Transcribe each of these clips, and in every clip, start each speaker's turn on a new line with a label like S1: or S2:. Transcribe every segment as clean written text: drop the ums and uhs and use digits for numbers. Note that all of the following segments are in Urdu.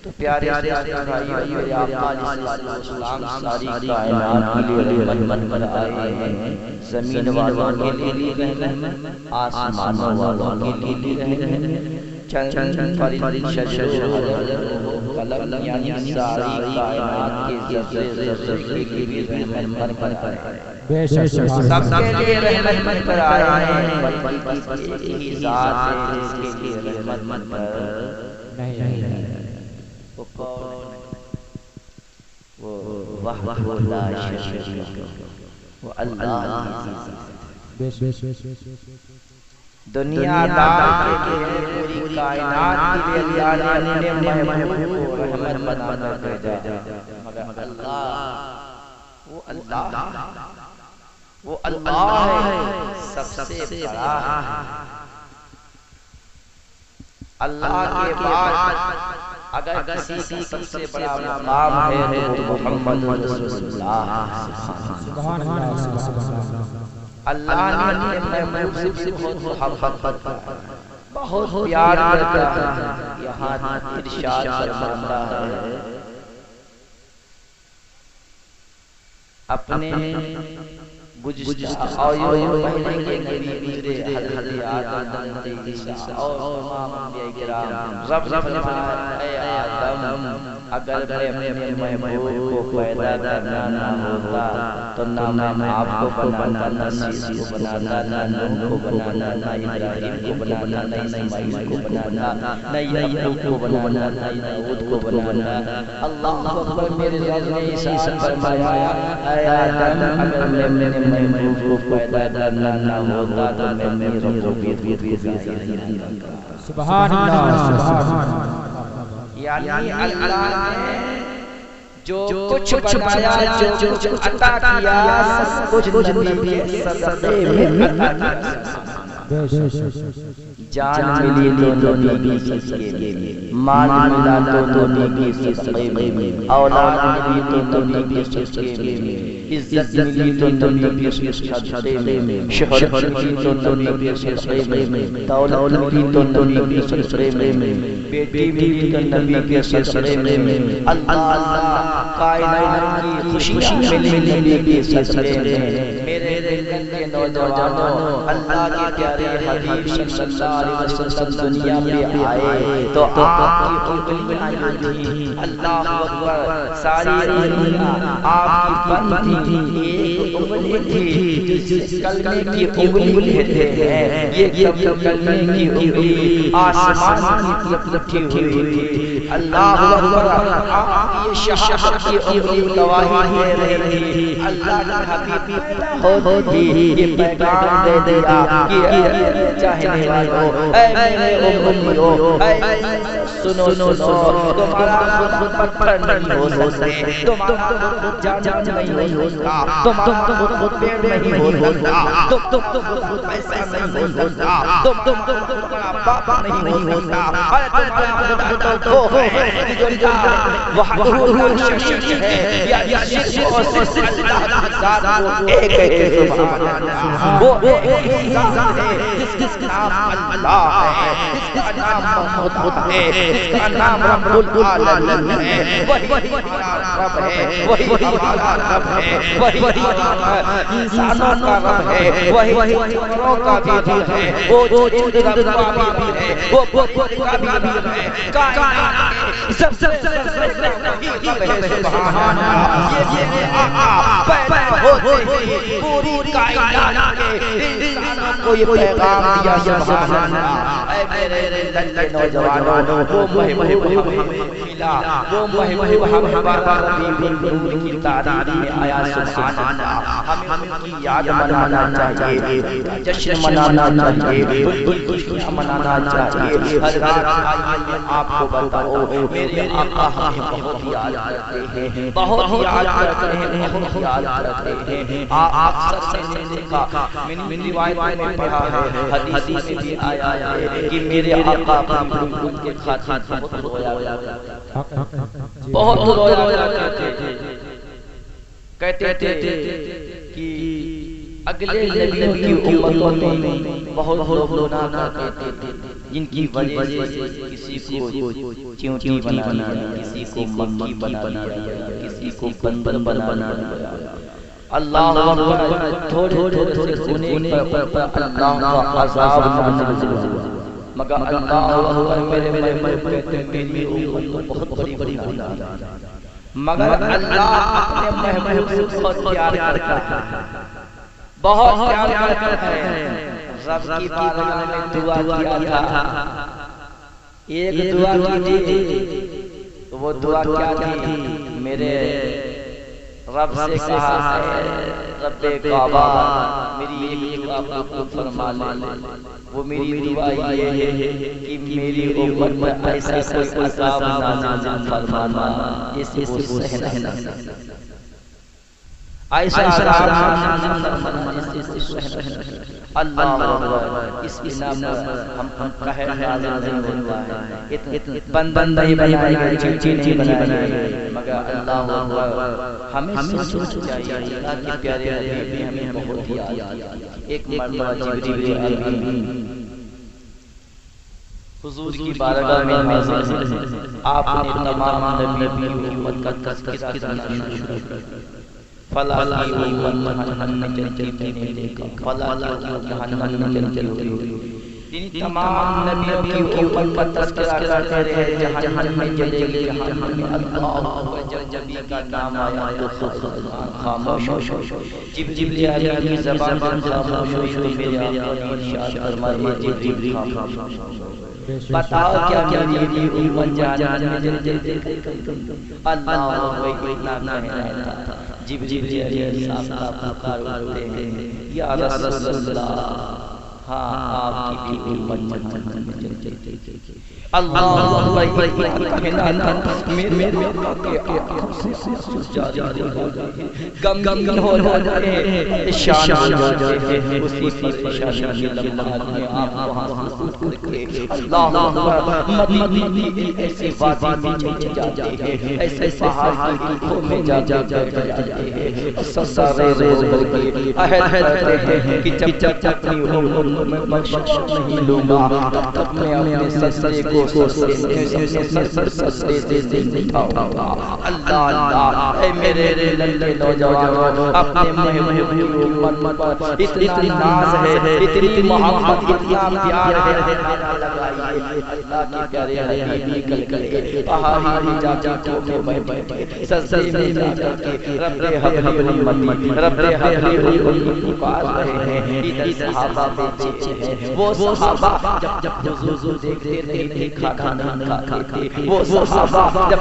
S1: تو پیارے بھائیو میرے آقا علیہ السلام ساری کائنات کے لیے رحمت بن آئے ہیں، زمین والوں کے لیے رحمت، آسمان والوں کے لیے رحمت، چند فرشتے قلم یعنی ساری کائنات کے ذرے ذرے کے لیے رحمت بن آئے ہیں، سب کے لیے رحمت پر آئے ہیں، بلکہ یہی ذات ہے جس کے لیے رحمت پر نہیں ہے۔ وہ کون ہے؟ وہ وحدہ لا شریک لہ، وہ اللہ دنیا دار کے لیے پوری کائنات کے لیے اللہ نے محبوب کو رحمت بنا کر بھیجا، مگر وہ اللہ ہے، سب سے بڑا ہے۔ اللہ کے بعد اگر کسی کا سب سے بڑا مقام ہے تو وہ محمد رسول اللہ، اللہ نے اپنے محبوب سے بہت محبت کرتا ہے، بہت پیار کرتا ہے۔ یہاں ارشاد فرماتا ہے اپنے گزشتہ مہینے کے نبی گزرے حضرت آدم علیہ السلام اور تمام انبیاء کرام، رب فرمایا اے آدم اگر میں اپنے محبوب کو پیدا کرنا نہ ہوتا تو نہ میں آپ کو بنانا، نہ سیس کو بنانا، نہ نوح کو بنانا، نہ ابراہیم کو بنانا، نہ اسماعیل کو بنانا، نہ یعقوب کو بنانا، نہ داؤد کو بنانا۔ اللہ اکبر، میرے رب نے ارشاد فرمایا اے آدم اگر میں اپنے محبوب کو پیدا کرنا نہ ہوتا تو میں اپنی ربوبیت کو ظاہر نہیں کرتا۔
S2: سبحان اللہ، سبحان اللہ۔
S1: یعنی اللہ نے جو کچھ بنایا، جو کچھ عطا کیا، سب کچھ نبی کے صدقے میں عطا کیا۔ جان ملی تو نبی کے صدقے میں، مال ملا تو نبی کے صدقے میں، اولاد ملی تو نبی کے صدقے میں، عزت ملی تو نبی کے صدقے میں، شہرت ملی تو نبی کے صدقے میں، دولت ملی تو نبی کے صدقے میں، بیٹی ملی تو نبی کے صدقے میں، اللہ کائنات کی خوشیاں ملی نبی کے صدقے میں۔ میرے دل کے نوجوانوں، اللہ کے پیارے حبیب صلی اللہ علیہ وسلم دنیا میں آئے تو آپ کی انگلیاں تھیں، اللہ اکبر، ساری انگلیاں آپ کی بند تھیں، ایک انگلی تھی جس کلمے کی انگلی کہتے ہیں، یہ کلمے کی انگلی آسمان کی طرف اٹھی ہوئی تھی۔ اللہ اکبر، آپ یہ شہادت کی انگلی گواہی دے رہی تھی، اللہ کے حبیب ہوتی یہ پیغام دے دیا کہ چاہنے والوں اے میرے امتیوں، سنو تمہارا خود پتھر نہیں ہو سکتے، تمہارا خود جان نہیں ہو سکتا، تمہارا خود پیڑ نہیں ہو سکتا، تم خود پیسہ نہیں ہو سکتا، تم بڑا بابا نہیں ہو سکتا، تمہارا تو ہے جو وحدہ شریک ہے، یا شرک اور اللہ ذات وہ ایک ہے، سبحان اللہ، وہ ایک ذات ہے جس کا نام اللہ ہے، جس کا نام محمود ہے، جس کا نام رب العالمین ہے، وہی ہمارا رب ہے، وہی ہمارا رب ہے، وہی انسانوں کا رب ہے، وہی جانوروں کا بھی رب ہے، وہ جن رب کا بھی ہے، وہ خود کا بھی رب ہے، کائنات سب سبحان اللہ۔ یہ آقا پیدا ہوتے ہی پوری کائنات کے انسانوں کو یہ پیغام دیا، سبحان اللہ۔ اے میرے دل کے نوجوانوں، وہ محبوب ہمیں ملا، وہ محبوب ہمیں بابا ربیع النور کی تعریف میں آیا، سبحان اللہ۔ ہمیں ان کی یاد منانا چاہیے، جشن منانا چاہیے، خوشیاں منانا چاہیے۔ حضرات آئیے آپ کو بتاؤ، میرے آقا ہمیں بہت یاد کرتے ہیں، بہت یاد کرتے ہیں، بہت یاد کرتے ہیں۔ آپ اکثر نے دیکھا، میں نے روایت میں پڑھا ہے، حدیث میں بھی آیا ہے کہ میرے آقا اپنی ان کے خاطر بہت رویا کرتے تھے، بہت رویا کرتے تھے، کہتے تھے کہ اگلے نبیوں کی امتوں میں بہت لوگ گناہ کرتے تھے، جن کی وجہ سے کسی کو چیونٹی بنا دیا، کسی کو مکی بنا دیا، کسی کو بندر بنا دیا۔ اللہ اکبر، تھوڑے تھوڑے ہونے پر اللہ کا عذاب نازل ہوا، مگر اللہ اکبر میرے میری امت بہت بڑی بنا دی، مگر اللہ اپنے محبوب کو پیار کرتا ہے، بہت پیار کرتا ہے۔ رب کی بارگاہ میں دعا کیا تھا، ایک دعا کی تھی، وہ دعا کیا تھی؟ میرے رب سے کہا ہے رب کعبہ میری ایک دعا کو فرما لے۔ وہ میری دعا یہ ہے کہ میری امت پر ایسا کوئی عذاب نازل فرمانا جس سے وہ سہ نہ سکے، ایسا عذاب فرمانا جس سے سہ نہ سکے۔ اللہ اکبر، اس بنا پر ہم قہر نازل نہیں ہوتا ہے، بندہ نہیں بنائے گا، چیٹی نہیں بنائے گا، مگر اللہ اکبر ہمیں سوچنا چاہیے اللہ کے پیارے حبیب ہمیں بہت یاد آیا۔ ایک مرتبہ جبریل امین حضور کی بارگاہ میں حاضر ہیں، آپ نے تمام نبیوں کی امت کا تذکرہ کرنا شروع کیا۔ فلا کی امت جہنم جلتی نہیں دیکھا، فلا کی جہنم جلتی ہوئی، تمام نبیوں کی امت کا تذکرہ کرتے رہے، جہنم میں جلے گی، جہنم میں اللہ اکبر، جب نبی کا نام آیا تو خاموش ہو۔ جبریل علیہ کی زبان پر خاموش ہوئی، میرے آقا نے ارشاد فرمایا جبریل خاموش ہو، بتاؤ کیا میری امت جہنم میں جلتی اللہ اکبر اتنا کہنا تھا۔ جبریل علیہ السلام پکار اٹھتے ہیں، یا رسول اللہ، ہاں آپ کی بھی امت جہنم میں جلتی۔ اللہ اکبر اتنا کہنا تھا، میرے آقا کے آنکھوں سے آنسو جاری ہو گئے، غمگین ہو جاتے ہیں، شان ہو جاتے ہیں، اسی پریشانی کے لمحات میں آپ وہاں سے اٹھ کر کے اللہ اکبر مدینے کی ایسی وادی میں چلے جاتے ہیں، ایسے پہاڑ کی گوٹھوں میں جاتے ہیں، سارے روز بھر کے عہد کرتے ہیں کہ جب تک اپنی عمر میں بخشش نہیں لوں گا تب تک میں اپنے سجدے کو سجدے سے اٹھاؤں گا۔ اللہ اللہ، اے میرے للے نوجوانوں، اپنے محبوب امت پر اتنی ناز ہے، اتنی محبت، اتنا پیار ہے، لگائیے اللہ کے پیارے حبیب نکل گئے، پہاڑی میں جا کے میں بیٹھے، سجدے میں جا کے رب حبلی امت، رب حبلی امت پکار رہے ہیں۔ ادھر صحابہ بیٹھے ہیں، وہ صحابہ جب حضور دیکھتے نہیں تھے کھانا نہیں کھاتے تھے، وہ صحابہ جب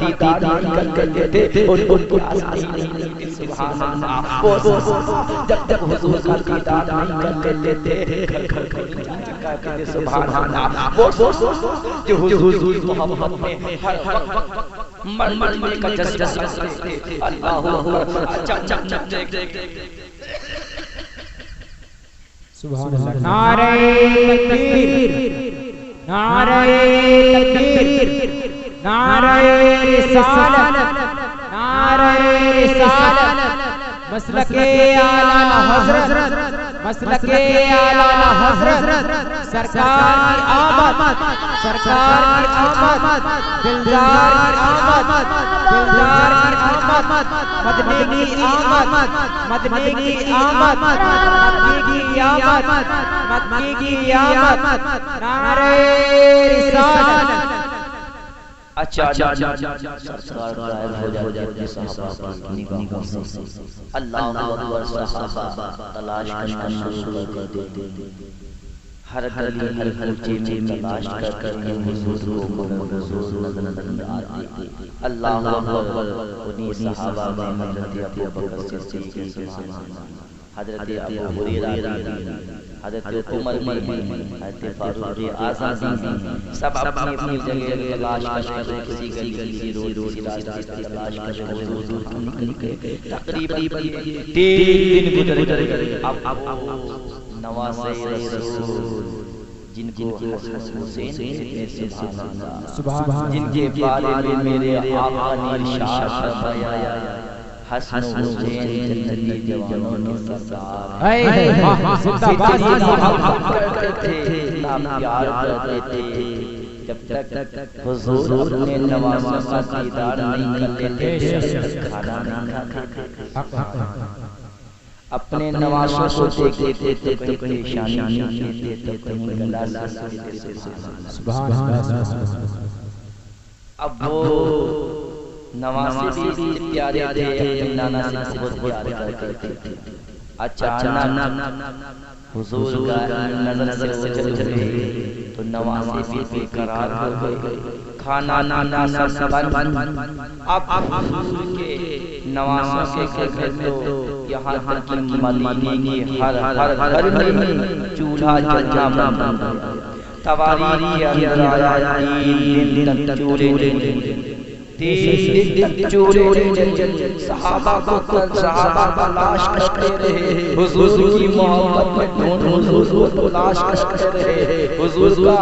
S1: دیدار نہیں کرتے تھے ان کی آسانی نہیں تھی، سبحان اللہ، وہ صحابہ جب حضور کا دیدار نہیں کرتے تھے، سبحان اللہ، وہ جو حضور کی محبت میں ہر وقت مرنے کا جذبہ رکھتے تھے۔ اللہ اکبر، چک
S2: سبحان اللہ، نعرہ تکبیر، نعرہ تکبیر، نعرہ رسالت، نعرہ رسالت، مسلک اعلیٰ حضرت، مسلک اعلیٰ حضرت، سرکار کی آمد، سرکار کی آمد، دلدار کی آمد، دلدار کی آمد، مدنی کی آمد، مدنی کی آمد، مکی کی آمد، مکی کی آمد، نعرہ رسالت۔
S1: اچھا سرکار غائب ہو جاتے صحابہ کی نگاہوں سے، اللہ اکبر، صحابہ تلاش کرنا شروع کر دیتے، ہر گلی ہر کوچے میں تلاش کر کے حضور کو مگر حضور نظر نہیں آتے۔ اللہ اکبر، انہی صحابہ میں حضرت ابوبکر صدیق، حضرت ابو ہریرہ، حضرت عمر بھی، حضرت فاروق اعظم، سب اپنی جگہ تلاش کر رہے، کسی گلی روڈ کسی راستے تلاش کر رہے، حضور کو نکلے، تقریباً 3 دن گزر گئے۔ اب نواسے رسول جن کو حسن حسین کہتے ہیں، سبحان اللہ، جن کے بارے میں میرے آقا نے ارشاد فرمایا، حسن حسین جنتی جوانوں کے سردار
S2: اے زندہ باد
S1: کرتے تھے نام پیار کرتے تھے جب تک حضور نے نوازوں کا دیدار نہیں کرتے تھے کھانا نہیں کھاتے تھے اپنے نوازوں کو دیکھتے تھے تو پریشانی نہیں دیتے تھے کہیں گلا سوتے تھے
S2: سبحان اللہ
S1: اب وہ نوازے بھی پیارے تھے اپنے نانا سے بہت پیار کرتے تھے اچانک حضور کا نظر سے اوجھل گئے تو نوازے بھی بے قرار ہو گئے کھانا نانا سب بند اب حضور کے نوازوں کے گھر تو یہاں تک کہ مدینے کی ہر گھر میں چولہا جلنا بند تواریخ کے اندر آیا 3 دن تک چولہے صحابہ کو لاش کرتے رہے حضور کی محبت میں حضور کو لاش کرتے رہے حضور کا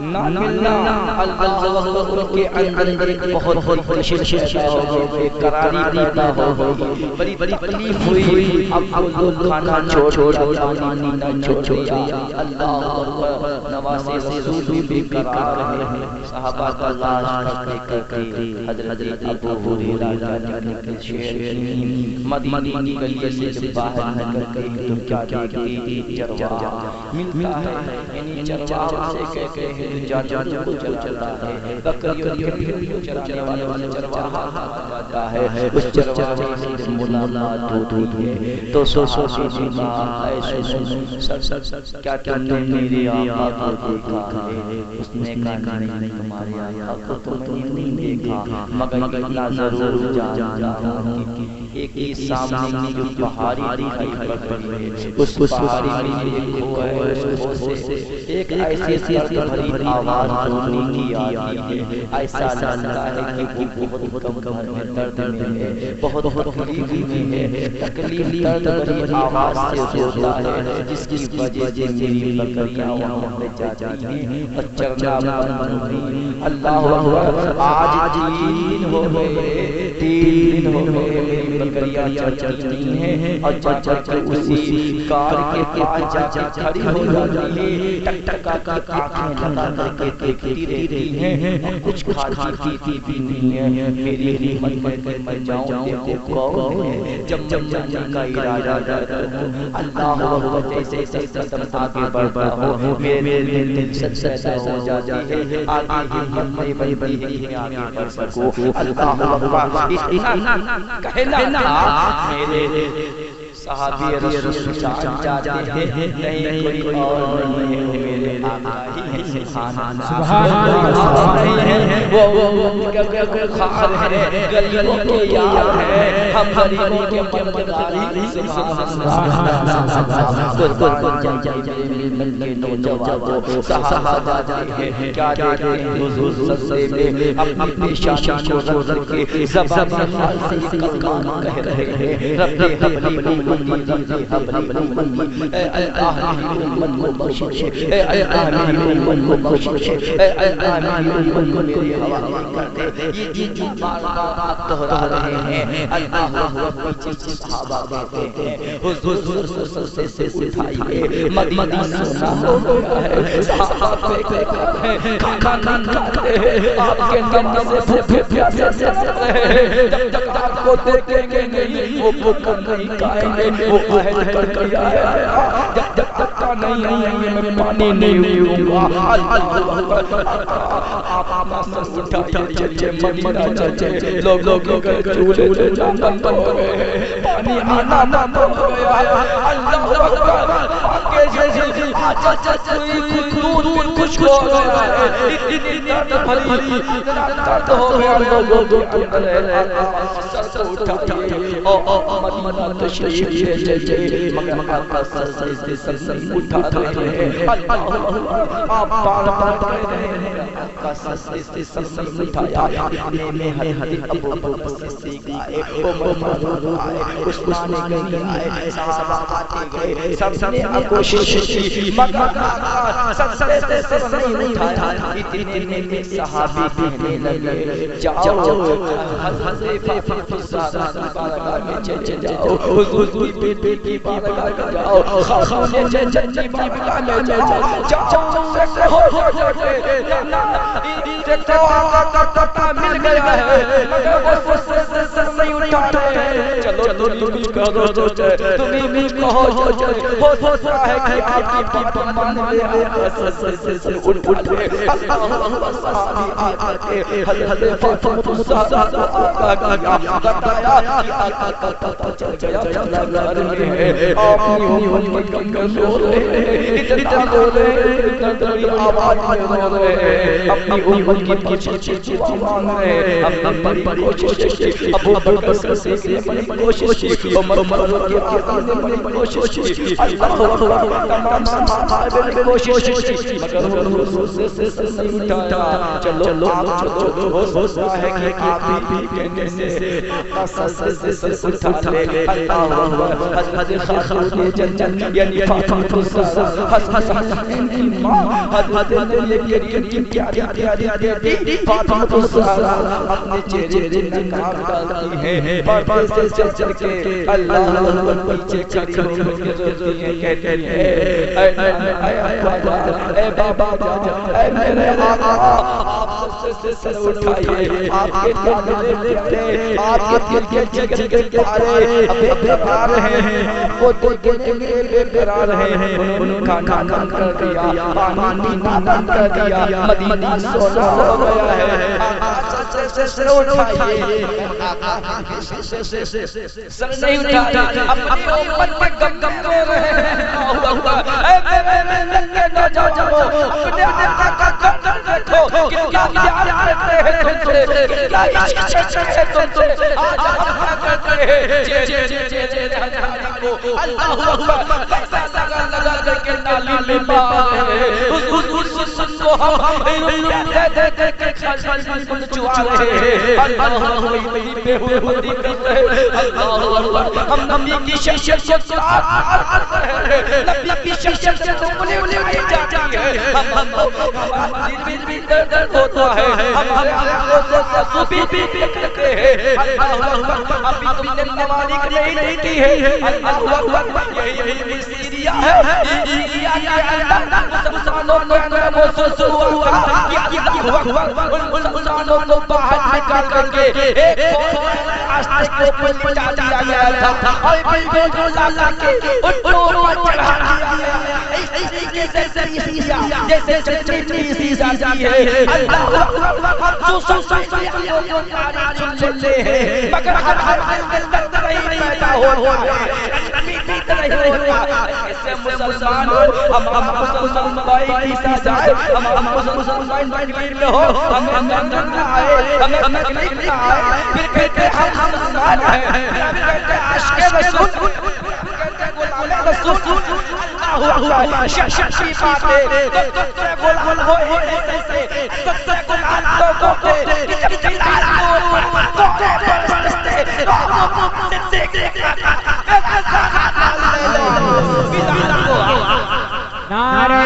S1: نہ ملنا اللہ کے اندر ایک بہت بڑی شدت ہو گئی بے قراری پیدا ہو گئی بڑی تکلیف ہوئی اب لوگ کھانا چھوڑ پانی نہ چھوڑا اللہ نوازے رسول بھی بے قرار رہے صحابہ کا لاش کرتے حضرت ابو ہریرہ جانے کے شہر مدینے کی گلی سے جب باہر نکلتے تو کیا دیکھتے چرواہا ملتا ہے یعنی چرواہا سے کہتے ہیں جانوروں کو چلاتا ہے بکریوں کے بھیڑوں چرانے والا چرواہا آتا ہے اس چرواہے سے ملاقات ہوتی ہے تو سو ایسے سب کیا تم نے میرے آقا کو دیکھا ہے اس نے کہا نہیں تمہارے آقا کو تو میں نے نہیں دیکھا مگر اتنا ضرور جانتا ہوں ایک ہی سامنے جو پہاڑی دکھائی پڑتی ہے اس پہاڑی میں ایک کھو ہے اس سے ایک ایسی بھری آواز سننے کی آتی ہے ایسا لگتا ہے کہ وہ بہت کم درد میں ہے بہت تکلیف میں ہے تکلیف درد بھری آواز سے ہوتا ہے جس کی وجہ سے میری بکریاں وہاں پہ جاتی ہیں اور چرنا بند ہوئی اللہ آج 3 دن ہو گئے میری بکریاں چلتی ہیں اور چل کے اسی کار کے پاس جا کھڑی ہو جاتی ہے ٹک ٹک آنکھیں لگا کر کے دیکھتی رہتی ہیں اور کچھ کھاتی بھی نہیں ہے میری ہمت میں جاؤں دیکھو کون ہے جب جانے کا ارادہ کرتا ہوں اللہ اکبر جیسے قدم آگے بڑھتا ہوں میرے دل سے ہو جاتی ہے آگے ہمت میں بڑی آگے بڑھ سکوں اللہ اکبر کہنا میرے صحابی رسول چاہتے ہیں نہیں کوئی اور نہیں ہے میرے آقا ہی ہے سبحان اللہ نہیں ہے وہ خار ہے غریبوں کے یار ہے ہم غریبوں کے مددگاری سبحان اللہ صحابہ جاتے ہیں کیا دیتے ہیں حضور صلی اللہ اپنی شان کو رکھ کے زبان سے کلام کہہ رہے ہیں رب حبلی ربی حبلی اے اللہ میری امت کو بخش اے اللہ میری امت کو بخش اے اللہ میری امت کو میرے حوالے کر دے یہ بار بار دہرا رہے ہیں اللہ اکبر پیچھے صحابہ کہتے ہیں حضور سے اٹھائیے مدینہ سونا ہو گیا ہے صحابہ کہتے ہیں کھانا نہیں کھاتے آپ کے نام سے بھوکے پیاسے سے رہے جب تک آپ کو دیکھیں گے نہیں وہ بھوکا نہیں کھائیں گے وہ عہد کر کے آیا جب تک کا نہیں ہے میں پانی نہیں پیوں گا اللہ اکبر آپ سر اٹھائیے چلے مدینہ چلے لوگوں کے چولہے بند ہو گئے پانی آنا بند ہو گیا اللہ اکبر آگے جیسے دودھ کچھ ہو گیا ہے اتنی درد بھری درد ہو گیا لوگوں کے اندر سر اٹھائیے او مدینہ تشریف لے مگر آقا سر سے نہیں اٹھا رہے ہیں اللہ آپ بار بار کہہ رہے ہیں آقا سے سر نہیں اٹھایا اتنے میں حضرت ابو بکر صدیق آئے عمر فاروق آئے عثمان غنی آئے صحابہ آتے گئے سب نے کوشش کی مگر آقا سر سے سر نہیں اٹھایا اتنے میں صحابی کہنے لگے جاؤ حضرت فاطمہ کی بارگاہ میں چلے جاؤ حضور کی بیٹی کی بارگاہ میں جاؤ خاص جنتی بارگاہ میں جاؤ دیکھو آقا کا پتہ مل گیا ہے مگر وہ سر نہیں اٹھا رہے چلو تم کہو تمہیں بھی کہو ہو سکتا ہے کہ آپ کی بات مان لے آقا سر اٹھ رہے صحابی آتے حضرت فاطمہ آقا بتایا کہ آقا کا پتہ چل گیا چلا رہے ہیں اپنی امت کا رو رہے ہیں اتنا رو رہے ہیں اتنا دری آواز میں رو رہے ہیں اپنی امت کی پیچھے مانگ رہے ہیں ہم نے بڑی کوشش کی ابو بکر صدیق نے بڑی کوشش کی عمر فاروق نے بڑی کوشش کی اللہ اکبر تمام صحابہ نے کوشش کی مگر حضور سے نہیں اٹھایا چلو ہو سکتا ہے کہ آپ بھی کہنے سے سر سے اٹھا لے اللہ اکبر حضرت خاتون جنت یعنی فاطمہ حسن کی ماں حضرت نے پیاری فاطمہ اپنے چہرے سے نقاب ڈالتی ہے پردے سے چل کے اللہ اکبر پیچھے کھڑی ہو کے روتی ہے کہتی ہے اے بابا جان اے میرے آقا آپ سے اٹھائیے آپ کے دل پیارے آپ کے دل کے جگر کے پارے بے قرار ہیں وہ دیکھنے کے بے قرار ہیں انہوں نے کھانا کر دیا پانی نہ کر دیا مدینہ سونا ہو گیا ہے آقا سے اٹھائیے سر نہیں اٹھائیے اپنی امت کے گم گم رو رہے ہیں اے میرے نوجوانوں اپنے آقا کا قدر دیکھو کتنا پیار کرتے ہیں تم سے کتنا عشق ہے تم سے آج ہم کیا کرتے ہیں اللہ اکبر لگا کر کے نالی میں مار حضور کو ہم دے دے کے خاص چوا رہے ہیں اللہ اکبر بے ہوئی کر رہے ہیں اللہ اکبر ہم نبی کی شخصیت کو عاد رہے ہیں نبی کی شخصیت کو انہیں جاتی ہے ہم دل بھی درد ہوتا ہے ہم کو بھی کرتے ہیں اللہ اکبر ابھی تم نے نماز نہیں کی ہے اللہ اکبر یہی سیریا ہے سیریا کے اندر مسلمانوں کو محسوس ہوا مسلمانوں کو باہر نکال کر کے ایک آستے کو پلٹا دیا گیا تھا اور بالکل اللہ کے اوپر چڑھا دیا گیا جیسے چٹنی سی جاتی ہے اللہ اکبر سنتے ہیں مگر ہمارے دل نہیں پیدا ہوتا ایسے مسلمان ہم مسلمان بھائی کی ساتھ ہم مسلمان بھائی میں ہو ہم آئے ہمیں نہیں آئے پھر کہتے ہم مسلمان ہیں پھر کہتے عاشق رسول کہتے غلام رسول اللہ شخصی باتیں تب سے غلام ہوئے ایسے تب سے غلام لوگوں کے اقتدار کو پرستے
S2: نعرہ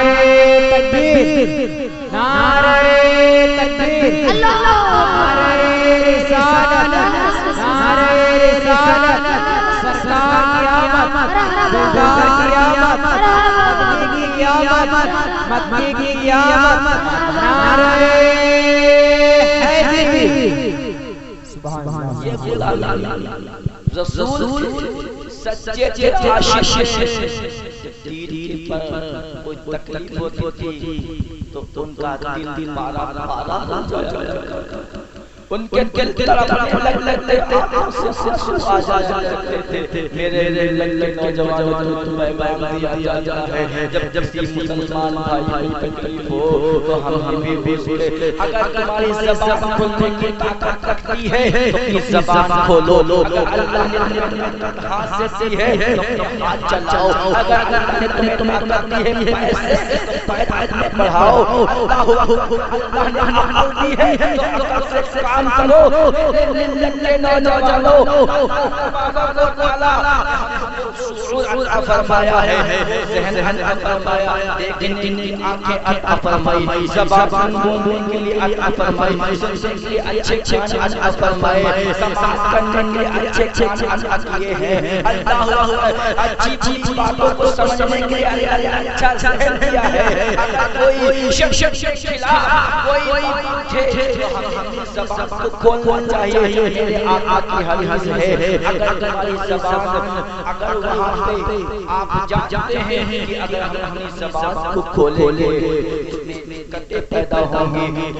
S2: تکبیر نعرہ تکبیر نعرہ رسالت نعرہ رسالت سرکار قیامت قیامت مدنی کی قیامت مدنی کی قیامت نعرہ حیدری سبحان
S1: اللہ رسول سچے عاشق دین پر کوئی تکلیف ہوتی تھی تو ان کا دل پارا ہو جایا ان کے دل تڑپنے لگتے آنکھ سے آنسو آ جاتے تھے میرے لگے نوجوانوں تمہیں پیغام دیا جاتا ہے جب کسی مسلمان بھائی کو تکلیف ہو تو ہم بھی اس کے اگر تمہاری زبان کھولنے کی طاقت رکھتی ہے تو اپنی زبان کھولو اللہ نے ہاتھ سے دی ہے تو ہاتھ چلاؤ اگر اللہ نے تمہیں طاقت دی ہے پیسے تو پیسے میں بڑھاؤ اللہ نے عقل دی ہے تو عقل سے کام کرو لگے نوجوانوں بابا کو تعالی شعور عطا فرمایا ہے ذہن عطا فرمایا دیکھنے کی آنکھیں عطا فرمائی زبان بولنے کے لیے عطا فرمائی سننے کے لیے اچھے کان عطا فرمائے سماعت کرنے کے لیے اچھے کان عطا کیے ہیں اللہ اچھی اچھی باتوں کو سمجھنے کے لیے اچھا ذہن دیا ہے اگر کوئی شک کھلا کوئی ہمیں زبان کو کھولنا چاہیے میرے آقا کی حدیث ہے اگر ہماری زبان اگر وہاں پہ آپ جانتے ہیں کہ اگر ہم اپنی زبان کو کھولیں کتے پیدا ہوں گے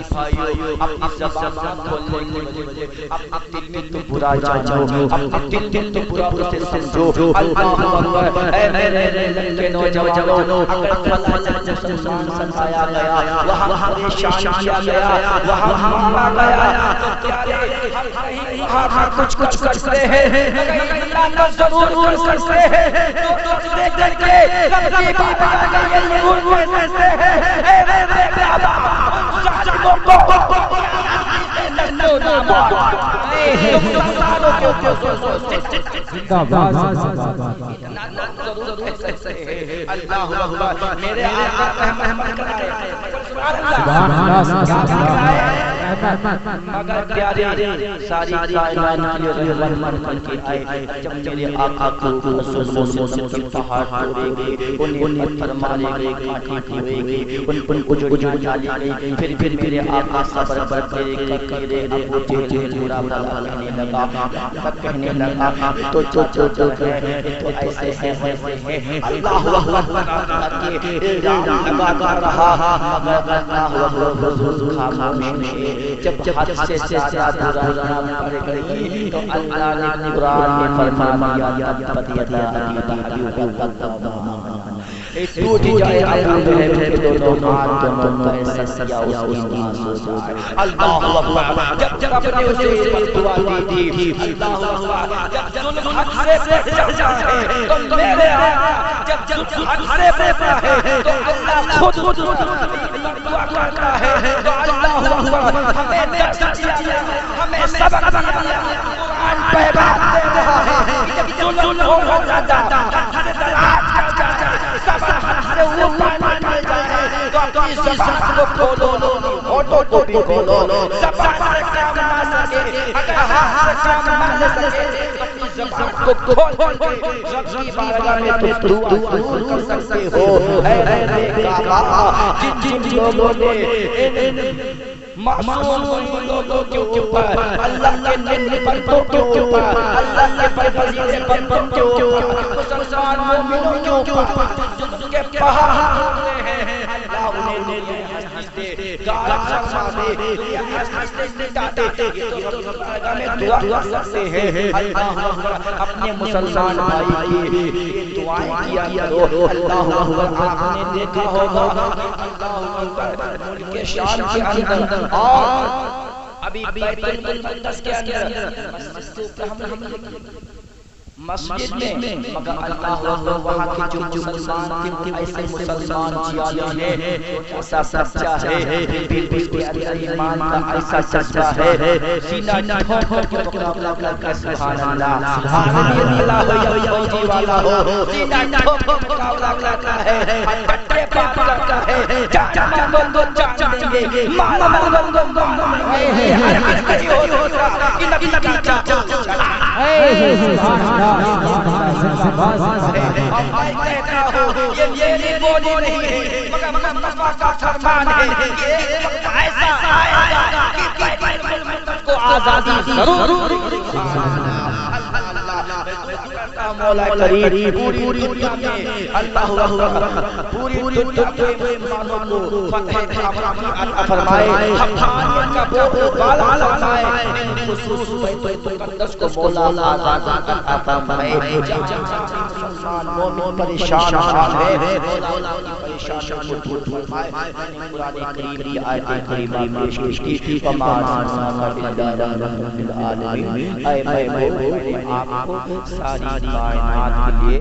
S1: بھائیو اپنی زبان کھولنے کی وجہ اپنے دل میں تو برا جانو اپنے دل تو برا اسے سمجھو اللہ اکبر اے میرے لڑکے نوجوانوں اگر فلاں جب مسلمان سنایا گیا وہاں پریشان کیا گیا وہاں مارا گیا تو پیارے ہم کچھ کرتے ہیں اللہ کا ضرور کرتے ہیں تو دیکھ کے رب کی بات آ گئی ضرور کرتے ہیں اے میرے بابا ظالموں کو لڑو نہ اللہ اکبر میرے آقا رحمت کرائے مگر پیارے ساری کائنات کی رحمت بن کے آئے جب میرے آقا کو مسلمانوں کی پہاڑ توڑے گے انہیں پتھر مارے گے کانٹے ہوئے گے ان کو جو ڈالے گے پھر میرے آقا صبر کرے کرے ابو جہل برا بھلا کہنے لگا تو ایسے ہیں اللہ اکبر کہ لگا رہا مگر اللہ خاموش ہے جب حد سے زیادہ برا پڑ گئی تو اللہ نے قرآن میں فرما دیا ٹوٹ جائے ابو لہب کے دونوں ہاتھ دونوں پیر سیا اس آنسو سے اللہ اکبر جب اپنے اسے دعا دی تھی اللہ اکبر جب ظلم حد سے بڑھ جائے تو میرے آقا جب حد سے بڑھتا ہے تو اللہ خود دعا کرتا ہے تو اللہ اکبر ہمیں درس دیا ہمیں سبق دیا قرآن پیغام دے رہا ہے جب ظلم ہو جاتا حد سے آج کر جائے سبق سے اوپر نکل جائے تو اپنی زبان کو کھولو ہوٹوں کو بھی کھولو زبان سے کام نہ سکے اگر ہاتھ سے کام نہ سکے اپنی زبان کو کھول کے رب کی بارگاہ میں تم دعا ضرور کر سکتے ہو اے میرے آقا جن لوگوں نے معصوم لوگوں کے اوپر اللہ کے نبی بندوں کے اوپر اللہ کے پروردگار بندوں کے اوپر مسلمان مومنوں کے اوپر جن کے پہاڑ ہوتے ہیں اللہ انہیں ہنستے غالب فرما دے ہنستے مٹاتے میں دعا کر سکتے ہیں اللہ اپنے مسلمان بھائی کی دعائیں کیا کرو اللہ آپ نے دیکھا ہوگا اللہ ملک کے شام کے اندر اور ابھی بیت المقدس کے اندر مسجد میں مگر اللہ وہاں کے جو مسلمان تھے ایسے مسلمان جیالے ہیں ایسا سچا ہے دل کے اندر ایمان کا ایسا جذبہ ہے سینہ ٹھوک کر کے مقابلہ کر سبحان اللہ سبحان اللہ فوجی والا ہو سینہ ٹھوک کر مقابلہ کرتا ہے ہٹے پاپ کرتا ہے چاچا بندو چاچ دیں گے مالا بندو مانگے ہر کسی ہوتا کہ نبی کا چاچا
S2: سبحان اللہ
S1: کہتا ہوں یہ بولی نہیں ہے مگر مصطفیٰ کا فرمان ہے یہ وقت ایسا آئے گا کہ بیت المقدس کو آزادی ضرور مولا کریم پوری دنیا میں اللہ اکبر پوری دنیا کے مسلمانوں کو فتح عطا فرمائے حقانیت کا بالا فرمائے خصوص بیت المقدس کو مولا آزاد عطا فرمائے مسلمان مومن پریشان ہے مولا پریشان کو دور فرمائے قرآن کریم کی آیت کریمہ پیش کی وما ارسلناک الا رحمۃ للعالمین اے میں آپ کو ساری کائنات کے لیے